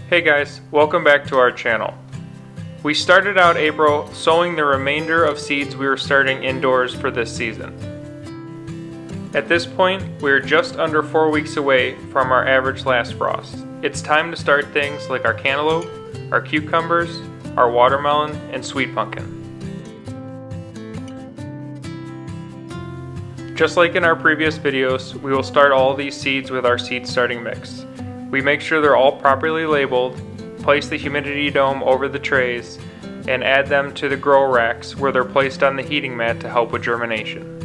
Hey guys, welcome back to our channel. We started out April sowing the remainder of seeds we were starting indoors for this season. At this point, we are just under 4 weeks away from our average last frost. It's time to start things like our cantaloupe, our cucumbers, our watermelon, and sweet pumpkin. Just like in our previous videos, we will start all these seeds with our seed starting mix. We make sure they're all properly labeled, place the humidity dome over the trays, and add them to the grow racks where they're placed on the heating mat to help with germination.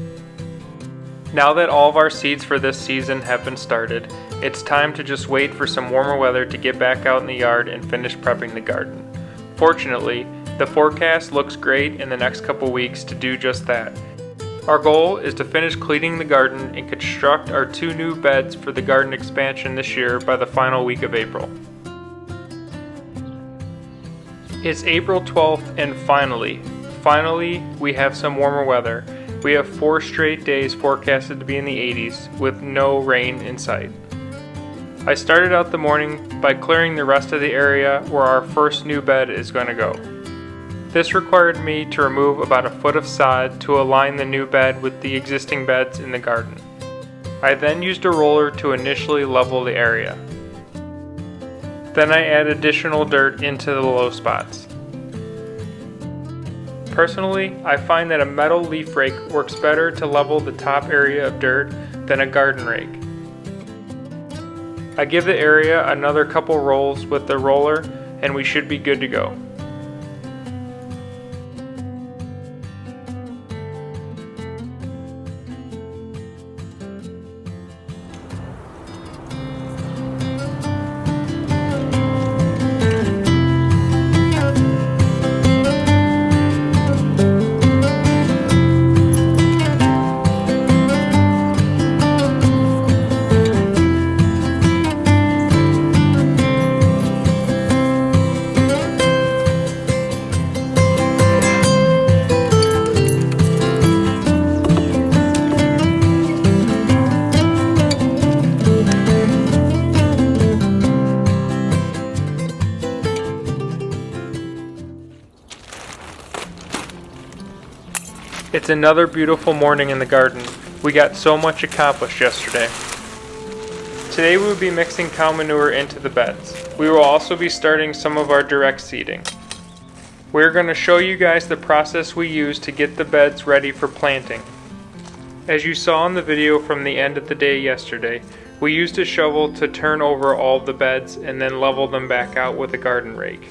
Now that all of our seeds for this season have been started, it's time to just wait for some warmer weather to get back out in the yard and finish prepping the garden. Fortunately, the forecast looks great in the next couple weeks to do just that. Our goal is to finish cleaning the garden and construct our 2 new beds for the garden expansion this year by the final week of April. It's April 12th and finally we have some warmer weather. We have 4 straight days forecasted to be in the 80s with no rain in sight. I started out the morning by clearing the rest of the area where our first new bed is going to go. This required me to remove about a foot of sod to align the new bed with the existing beds in the garden. I then used a roller to initially level the area. Then I add additional dirt into the low spots. Personally, I find that a metal leaf rake works better to level the top area of dirt than a garden rake. I give the area another couple rolls with the roller and we should be good to go. It's another beautiful morning in the garden. We got so much accomplished yesterday. Today we will be mixing cow manure into the beds. We will also be starting some of our direct seeding. We're going to show you guys the process we use to get the beds ready for planting. As you saw in the video from the end of the day yesterday, we used a shovel to turn over all the beds and then level them back out with a garden rake.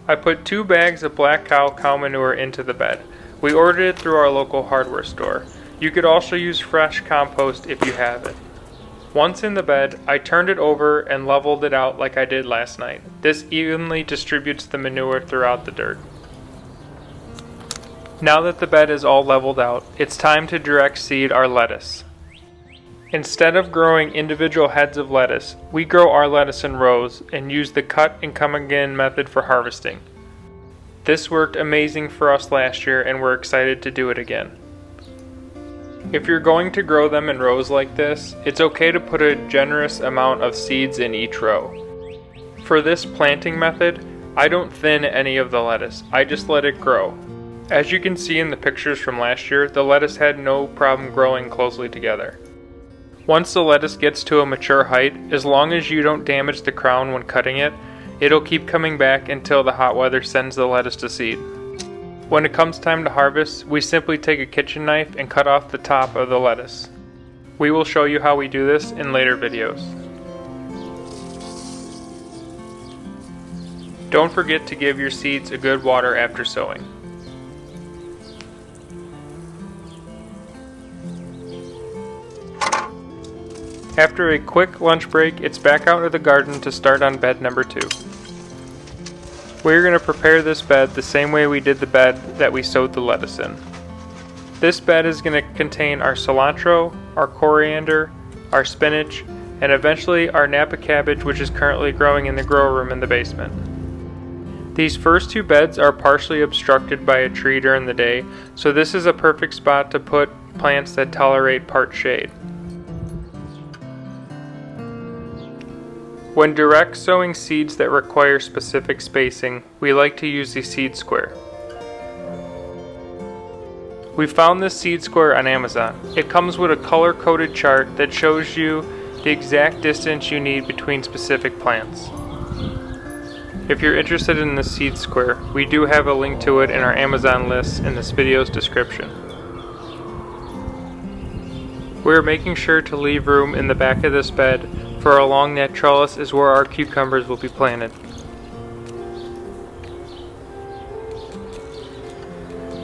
I put 2 bags of black cow manure into the bed. We ordered it through our local hardware store. You could also use fresh compost if you have it. Once in the bed, I turned it over and leveled it out like I did last night. This evenly distributes the manure throughout the dirt. Now that the bed is all leveled out, it's time to direct seed our lettuce. Instead of growing individual heads of lettuce, we grow our lettuce in rows and use the cut and come again method for harvesting. This worked amazing for us last year and we're excited to do it again. If you're going to grow them in rows like this, it's okay to put a generous amount of seeds in each row. For this planting method, I don't thin any of the lettuce, I just let it grow. As you can see in the pictures from last year, the lettuce had no problem growing closely together. Once the lettuce gets to a mature height, as long as you don't damage the crown when cutting it, it'll keep coming back until the hot weather sends the lettuce to seed. When it comes time to harvest, we simply take a kitchen knife and cut off the top of the lettuce. We will show you how we do this in later videos. Don't forget to give your seeds a good water after sowing. After a quick lunch break, it's back out of the garden to start on bed number 2. We're going to prepare this bed the same way we did the bed that we sowed the lettuce in. This bed is going to contain our cilantro, our coriander, our spinach, and eventually our Napa cabbage, which is currently growing in the grow room in the basement. These first 2 beds are partially obstructed by a tree during the day, so this is a perfect spot to put plants that tolerate part shade. When direct sowing seeds that require specific spacing, we like to use the seed square. We found this seed square on Amazon. It comes with a color-coded chart that shows you the exact distance you need between specific plants. If you're interested in the seed square, we do have a link to it in our Amazon list in this video's description. We're making sure to leave room in the back of this bed, for along that trellis is where our cucumbers will be planted.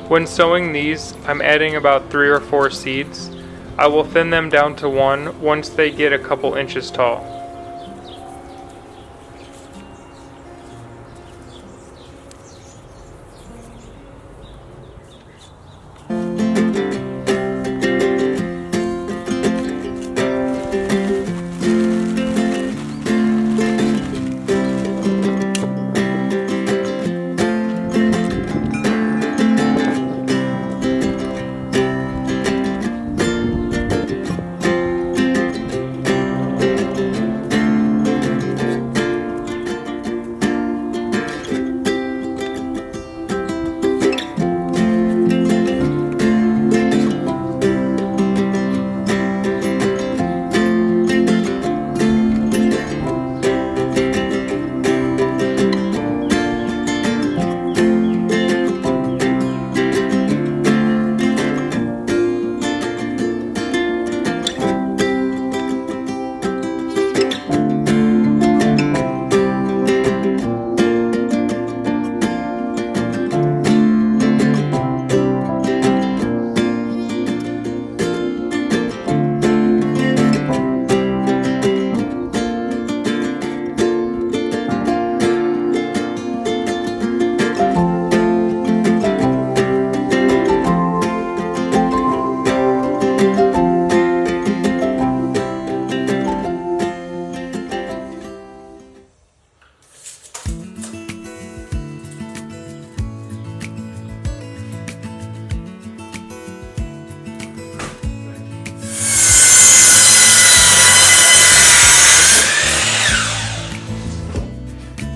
When sowing these, I'm adding about 3 or 4 seeds. I will thin them down to 1 once they get a couple inches tall.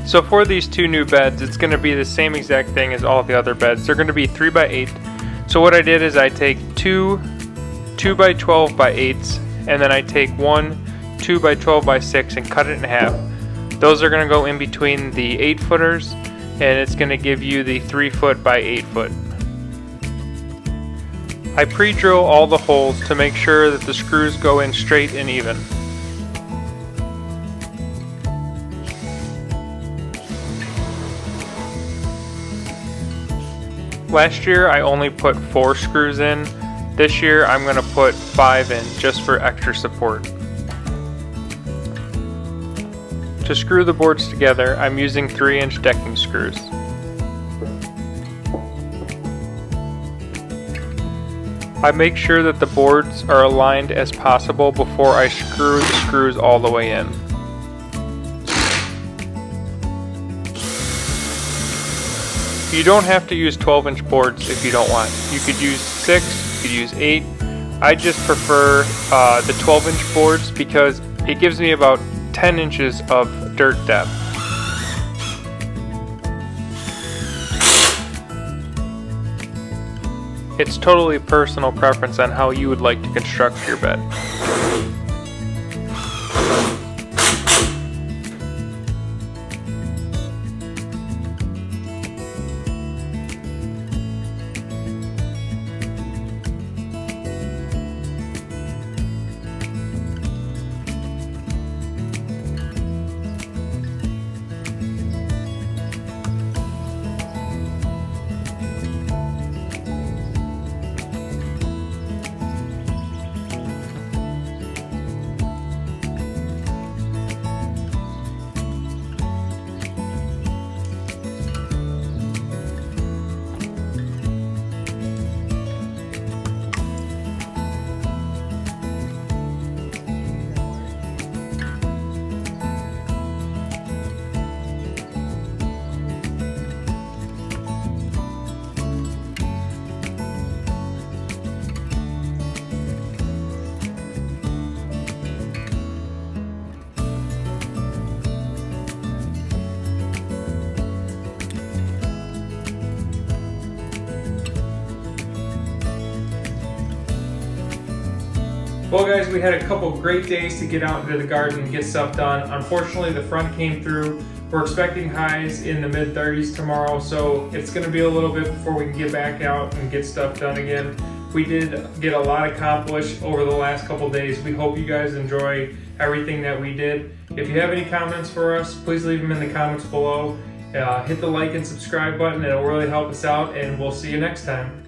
So for these 2 new beds, it's going to be the same exact thing as all the other beds. They're going to be 3 by 8. So what I did is I take 2 by 12 by 8s, and then I take 1 2 by 12 by 6 and cut it in half. Those are going to go in between the 8-footers, and it's going to give you the 3-foot by 8-foot. I pre-drill all the holes to make sure that the screws go in straight and even. Last year I only put 4 screws in. This year I'm going to put 5 in just for extra support. To screw the boards together, I'm using 3-inch decking screws. I make sure that the boards are aligned as possible before I screw the screws all the way in. You don't have to use 12-inch boards if you don't want. You could use 6, you could use 8. I just prefer the 12-inch boards because it gives me about 10 inches of dirt depth. It's totally personal preference on how you would like to construct your bed. Well guys, we had a couple great days to get out into the garden and get stuff done. Unfortunately, the front came through. We're expecting highs in the mid-30s tomorrow, so it's going to be a little bit before we can get back out and get stuff done again. We did get a lot accomplished over the last couple days. We hope you guys enjoy everything that we did. If you have any comments for us, please leave them in the comments below. Hit the like and subscribe button. It'll really help us out, and we'll see you next time.